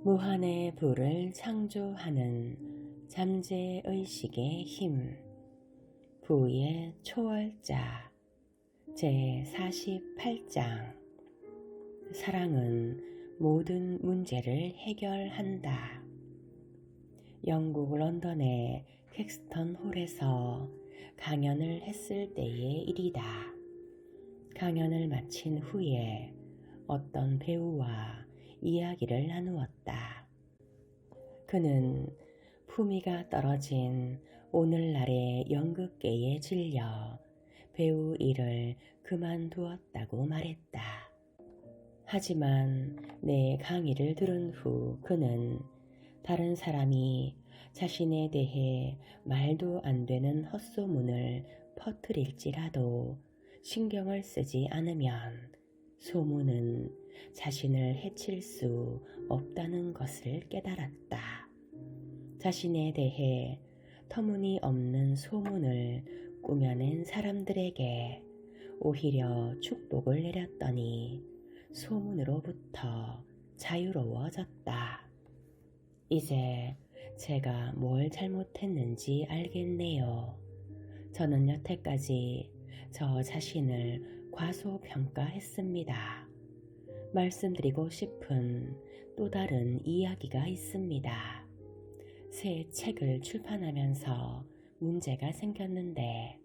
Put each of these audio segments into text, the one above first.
무한의 부를 창조하는 잠재의식의 힘. 부의 초월자. 제48장. 사랑은 모든 문제를 해결한다. 영국 런던의 킥스턴 홀에서 강연을 했을 때의 일이다. 강연을 마친 후에 어떤 배우와 이야기를 나누었다. 그는 품위가 떨어진 오늘날의 연극계에 질려 배우 일을 그만두었다고 말했다. 하지만 내 강의를 들은 후 그는 다른 사람이 자신에 대해 말도 안 되는 헛소문을 퍼뜨릴지라도 신경을 쓰지 않으면 소문은 자신을 해칠 수 없다는 것을 깨달았다. 자신에 대해 터무니없는 소문을 꾸며낸 사람들에게 오히려 축복을 내렸더니 소문으로부터 자유로워졌다. 이제 제가 뭘 잘못했는지 알겠네요. 저는 여태까지 저 자신을 과소평가했습니다. 말씀드리고 싶은 또 다른 이야기가 있습니다. 새 책을 출판하면서 문제가 생겼는데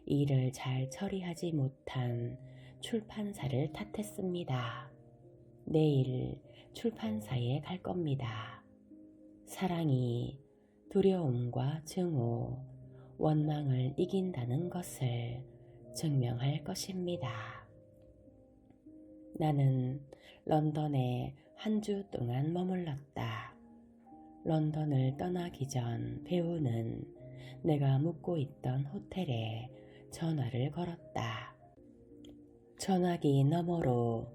일을 잘 처리하지 못한 출판사를 탓했습니다. 내일 출판사에 갈 겁니다. 사랑이 두려움과 증오, 원망을 이긴다는 것을 증명할 것입니다. 나는 런던에 한 주 동안 머물렀다. 런던을 떠나기 전 배우는 내가 묵고 있던 호텔에 전화를 걸었다. 전화기 너머로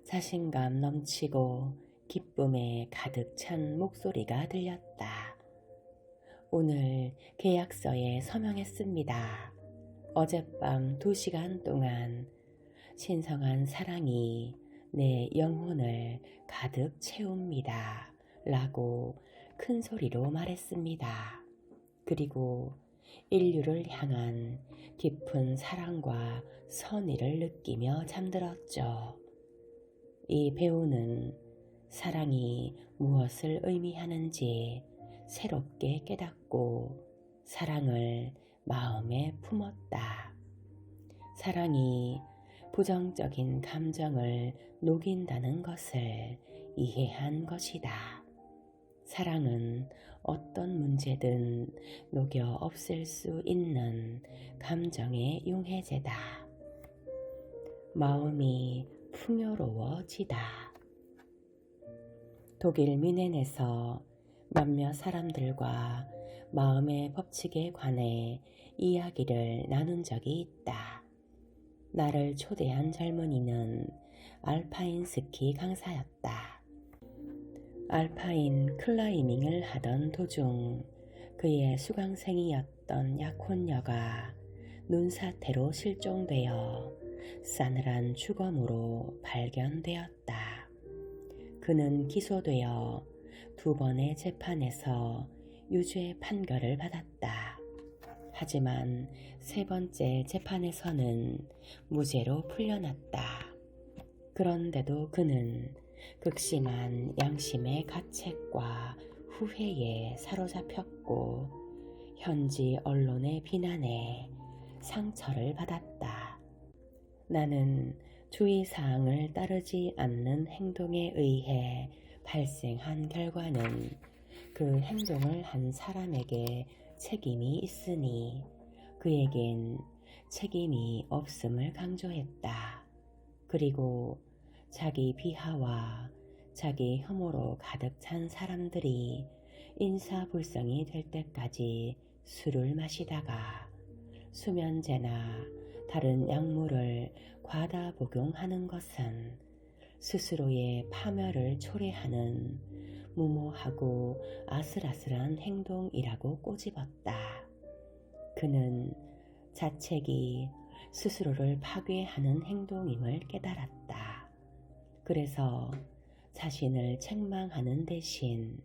자신감 넘치고 기쁨에 가득 찬 목소리가 들렸다. 오늘 계약서에 서명했습니다. 어젯밤 2시간 동안 신성한 사랑이 내 영혼을 가득 채웁니다. 라고 큰 소리로 말했습니다. 그리고 인류를 향한 깊은 사랑과 선의를 느끼며 잠들었죠. 이 배우는 사랑이 무엇을 의미하는지 새롭게 깨닫고 사랑을 마음에 품었다. 사랑이 부정적인 감정을 녹인다는 것을 이해한 것이다. 사랑은 어떤 문제든 녹여 없앨 수 있는 감정의 용해제다. 마음이 풍요로워지다. 독일 뮌헨에서 몇몇 사람들과 마음의 법칙에 관해 이야기를 나눈 적이 있다. 나를 초대한 젊은이는 알파인 스키 강사였다. 알파인 클라이밍을 하던 도중 그의 수강생이었던 약혼녀가 눈사태로 실종되어 싸늘한 죽음으로 발견되었다. 그는 기소되어 2번의 재판에서 유죄 판결을 받았다. 하지만 3번째 재판에서는 무죄로 풀려났다. 그런데도 그는 극심한 양심의 가책과 후회에 사로잡혔고 현지 언론의 비난에 상처를 받았다. 나는 주의사항을 따르지 않는 행동에 의해 발생한 결과는 그 행동을 한 사람에게 책임이 있으니 그에겐 책임이 없음을 강조했다. 그리고 자기 비하와 자기 혐오로 가득 찬 사람들이 인사불성이 될 때까지 술을 마시다가 수면제나 다른 약물을 과다 복용하는 것은 스스로의 파멸을 초래하는 무모하고 아슬아슬한 행동이라고 꼬집었다. 그는 자책이 스스로를 파괴하는 행동임을 깨달았다. 그래서 자신을 책망하는 대신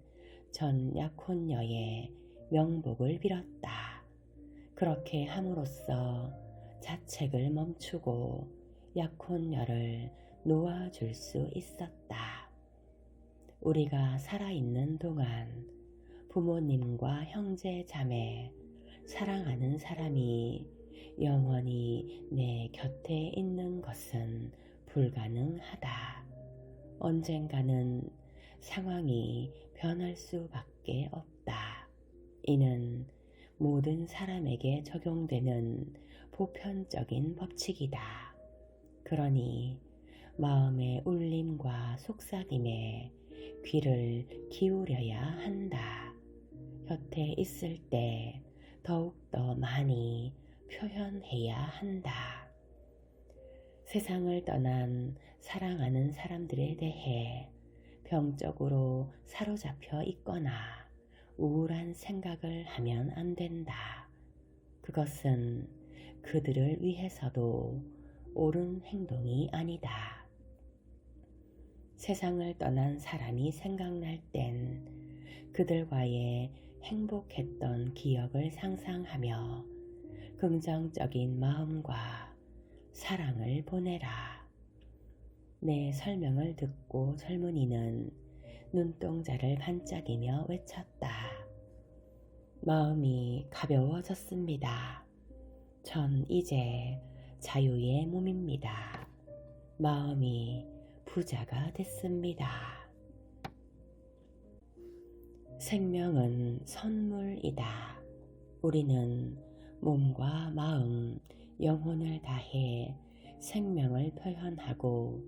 전 약혼녀의 명복을 빌었다. 그렇게 함으로써 자책을 멈추고 약혼녀를 놓아줄 수 있었다. 우리가 살아있는 동안 부모님과 형제 자매, 사랑하는 사람이 영원히 내 곁에 있는 것은 불가능하다. 언젠가는 상황이 변할 수밖에 없다. 이는 모든 사람에게 적용되는 보편적인 법칙이다. 그러니 마음의 울림과 속삭임에 귀를 기울여야 한다. 곁에 있을 때 더욱더 많이 표현해야 한다. 세상을 떠난 사랑하는 사람들에 대해 병적으로 사로잡혀 있거나 우울한 생각을 하면 안 된다. 그것은 그들을 위해서도 옳은 행동이 아니다. 세상을 떠난 사람이 생각날 땐 그들과의 행복했던 기억을 상상하며 긍정적인 마음과 사랑을 보내라. 내 설명을 듣고 젊은이는 눈동자를 반짝이며 외쳤다. 마음이 가벼워졌습니다. 전 이제 자유의 몸입니다. 마음이 부자가 됐습니다. 생명은 선물이다. 우리는 몸과 마음, 영혼을 다해 생명을 표현하고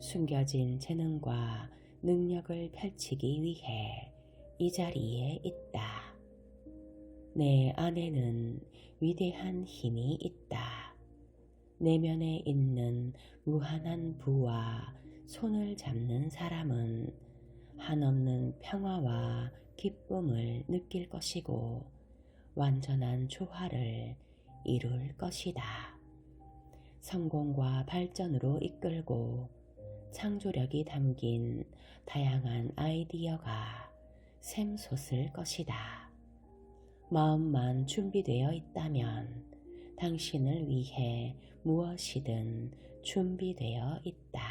숨겨진 재능과 능력을 펼치기 위해 이 자리에 있다. 내 안에는 위대한 힘이 있다. 내면에 있는 무한한 부와 손을 잡는 사람은 한없는 평화와 기쁨을 느낄 것이고 완전한 조화를 이룰 것이다. 성공과 발전으로 이끌고 창조력이 담긴 다양한 아이디어가 샘솟을 것이다. 마음만 준비되어 있다면 당신을 위해 무엇이든 준비되어 있다.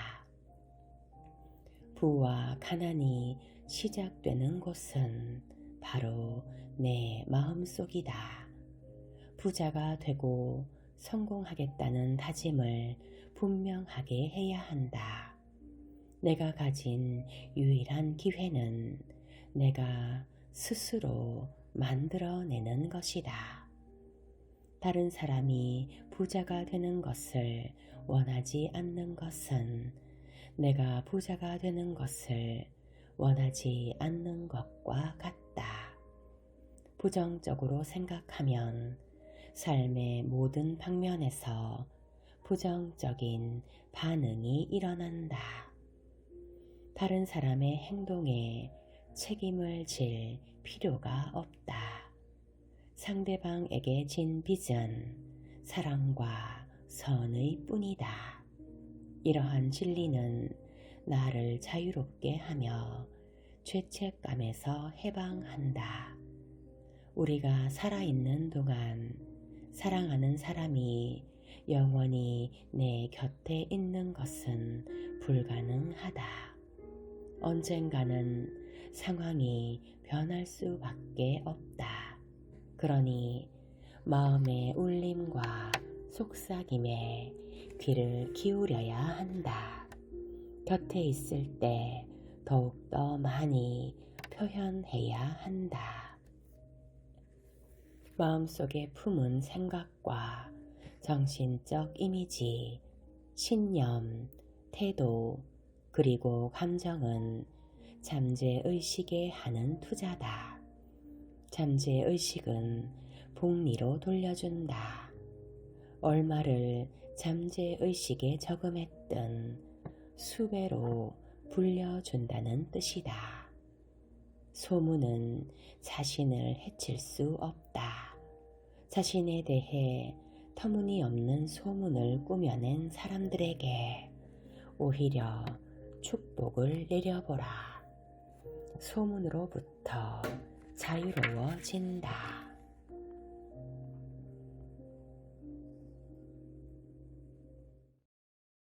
부와 가난이 시작되는 곳은 바로 내 마음속이다. 부자가 되고 성공하겠다는 다짐을 분명하게 해야 한다. 내가 가진 유일한 기회는 내가 스스로 만들어내는 것이다. 다른 사람이 부자가 되는 것을 원하지 않는 것은 내가 부자가 되는 것을 원하지 않는 것과 같다. 부정적으로 생각하면 삶의 모든 방면에서 부정적인 반응이 일어난다. 다른 사람의 행동에 책임을 질 필요가 없다. 상대방에게 진 빚은 사랑과 선의 뿐이다. 이러한 진리는 나를 자유롭게 하며 죄책감에서 해방한다. 우리가 살아있는 동안 사랑하는 사람이 영원히 내 곁에 있는 것은 불가능하다. 언젠가는 상황이 변할 수밖에 없다. 그러니 마음의 울림과 속삭임에 귀를 기울여야 한다. 곁에 있을 때 더욱더 많이 표현해야 한다. 마음속에 품은 생각과 정신적 이미지, 신념, 태도, 그리고 감정은 잠재의식에 하는 투자다. 잠재의식은 복리로 돌려준다. 얼마를 잠재의식에 저금했든 수배로 불려준다는 뜻이다. 소문은 자신을 해칠 수 없다. 자신에 대해 터무니없는 소문을 꾸며낸 사람들에게 오히려 축복을 내려보라. 소문으로부터 자유로워진다.